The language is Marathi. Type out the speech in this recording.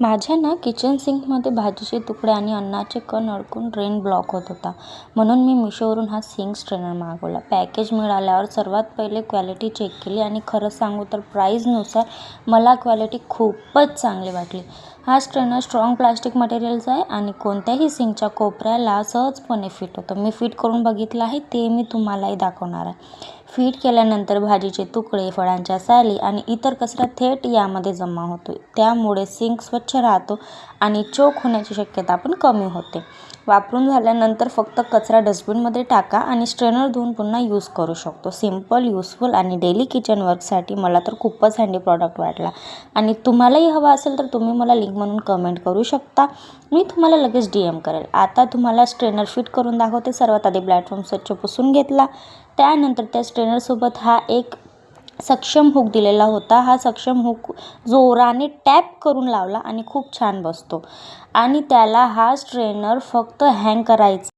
माझ्या किचन सिंकमध्ये भाजीचे तुकडे आणि अन्नाचे कण अडकून ड्रेन ब्लॉक होत होता. म्हणून मी मिशोवरून हा सिंक स्ट्रेनर मागवला. पॅकेज मिळाल्यावर सर्वात पहिले क्वालिटी चेक केली आणि खरं सांगू तर प्राईजनुसार मला क्वालिटी खूपच चांगली वाटली. हा स्ट्रेनर स्ट्रॉंग प्लास्टिक मटेरियलचा आहे आणि कोणत्याही सिंकच्या कोपऱ्याला सहजपणे फिट होतं. मी फिट करून बघितलं आहे, ते मी तुम्हालाही दाखवणार आहे. फिट केल्यानंतर भाजीचे तुकडे, फळांच्या साली आणि इतर कचरा थेट यामध्ये जमा होतो. त्यामुळे सिंक स्वच्छ राहतो आणि चोक होण्याची शक्यता पण कमी होते. वापरून झाल्यानंतर फक्त कचरा डस्टबिनमध्ये टाका आणि स्ट्रेनर धुवून पुन्हा यूज करू शकतो. सिंपल, युजफुल आणि डेली किचन वर्कसाठी मला तर खूपच हँडी प्रॉडक्ट वाटला आणि तुम्हालाही हवा असेल तर तुम्ही मला लिंक म्हणून कमेंट करू शकता. मी तुम्हाला लगेच DM करेल. आता तुम्हाला स्ट्रेनर फिट करून दाखवते. सर्वात आधी प्लॅटफॉर्म स्वच्छ पुसून घेतला. त्यानंतर त्या स्ट्रेनरसोबत हा एक सक्षम हुक दिलेला होता. हा सक्षम हुक जोराने टॅप करून लावला आणि खूप छान बसतो आणि त्याला हा स्ट्रेनर फक्त हँग करायचा